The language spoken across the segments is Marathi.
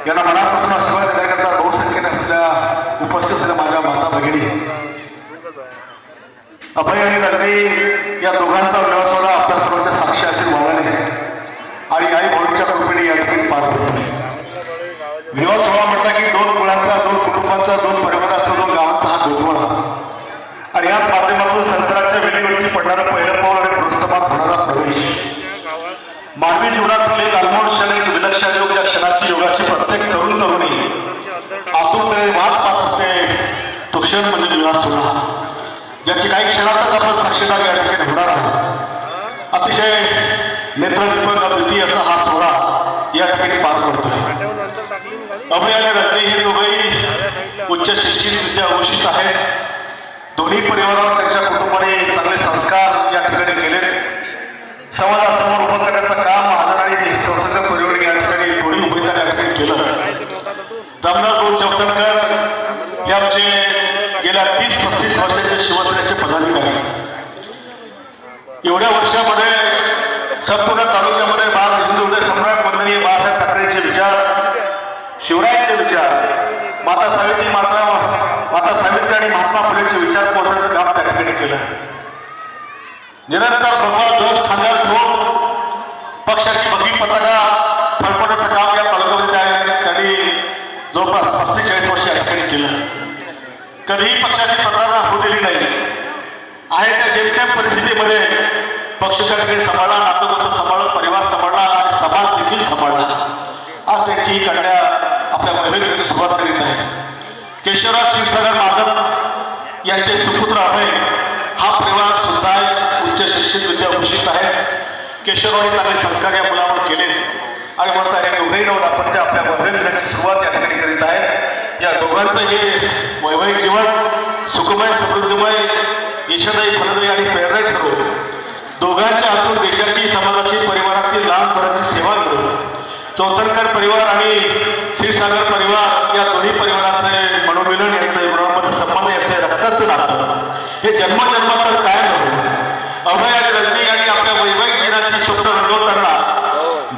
यांना मनापासून आशीर्वाद देण्याकरता बहुसंख्येने असलेल्या उपस्थित असलेल्या माझ्या माता भगिनी, अभय आणि रजनी या दोघांचा विवाह सोहळा आपल्या सर्वांच्या साक्षी असेल भावाने आणि आई भाऊच्या कृपेने या ठिकाणी पार पडतोय. विवाह सोहळा म्हटला की दोन मुलांचा, दोन कुटुंबांचा, दोन परिवाराचा, दोन गावांचा हा गोंधळ आणि याच माध्यमातून संसाराच्या वेळीवरती पडणारा पहिलं पाऊल आणि पुरस्कार होणारा प्रवेश. मानवी जीवनातील एक अनमोल क्षण, एक विलक्षण योग, या क्षणाची योगाची प्रत्येक तरुण तरुणी आतुरतेने वाट पाहत असते. तो क्षण म्हणजे विवाह सोहळा, ज्याची काही क्षणातच आपण साक्षीदार या ठिकाणी होणार आहोत. अतिशय नेत्रदीपक अद्वितीय असा हा सोहळा या ठिकाणी पार पडतोय. अभय आणि रजनी हे दोघेही उच्च शिक्षित विद्याभूषित आहेत. दोन्ही परिवारावर त्यांच्या कुटुंबाने चांगले संस्कार या ठिकाणी केले. समाजासमोर उभं करण्याचं काम महाजन आणि चौथंकर परिवार या ठिकाणी थोडी उमेदवार या ठिकाणी केलं. रामनाथ भाऊ चौथंकर हे आमचे गेल्या 30-35 वर्षाचे शिवसेनेचे पदाधिकारी. एवढ्या वर्षामध्ये संपूर्ण तालुक्यामध्ये बाळ हिंदू हृदय सम्राट वंदनीय बाळासाहेब ठाकरेंचे विचार, शिवरायांचे विचार, माता सावित्री आणि महात्मा फुलेंचे विचार पोहोचण्याचं काम त्या ठिकाणी केलं. निरंतर भगवान दोष खांद्यावर ठेवून पक्षाची भगवी पताका फडकवण्याचं काम या तालुक्यामध्ये त्यांनी जवळपास 45 वर्ष या ठिकाणी केलं. कधीही पक्षाची प्रतारणा होऊ दिली नाही. आहे त्या जेमतेम परिस्थितीमध्ये पक्षाच्या ठिकाणी सांभाळला, नातोबंद सांभाळला, परिवार सांभाळला आणि समाज देखील सांभाळला. आज त्यांची ही कन्या आपल्या वैभवीने सुरुवात करीत आहे. केशवराव क्षीरसागर महाजन यांचे सुपुत्र अभय हा परिवार सुद्धा उच्च शिक्षित विद्याभूषित आहे. केशवरावने चांगले संस्कार या मुलावर केले आणि म्हणता हे दोघेही नऊ दाम्पत्य आपल्या वैभवीची सुरुवात या ठिकाणी करीत आहेत. या दोघांचं हे वैवाहिक जीवन सुखमय, समृद्धीमय, यशदायी, फलदायी आणि प्रेरणादायी ठरो. दोघांच्या हातून देशाची, समाजाची, परिवारातील लहान थोरांची सेवा करू. चौथनकर परिवार आणि क्षीरसागर परिवार या दोन्ही परिवाराचे मनोमिलन, याचं गुणांमध्ये संबंध, याचे रक्ताचं नातं हे जन्मजन्मांतर कायम राहू. अभय आणि रजनी यांनी आपल्या वैवाहिक दिनाची स्वप्न रंगवताना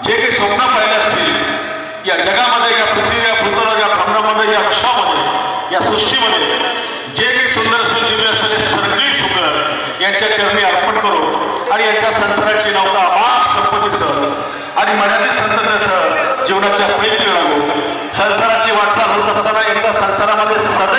जे काही स्वप्न पाहिले असतील या जगामध्ये, या पृथ्वी, या पृथ्वीवर, या भ्रमणामध्ये, या विश्वामध्ये, या सृष्टीमध्ये जे काही सुंदर असेल, दिव्य असेल, सगळी सुंदर यांच्या चरणी अर्पण करू आणि यांच्या संसाराची नौका अमाप संपत्तीसह आणि मर्यादित संततीसह जीवनाच्या प्रयत्न लागू. संसाराची वाटचाल होत असताना यांच्या संसारामध्ये सदैव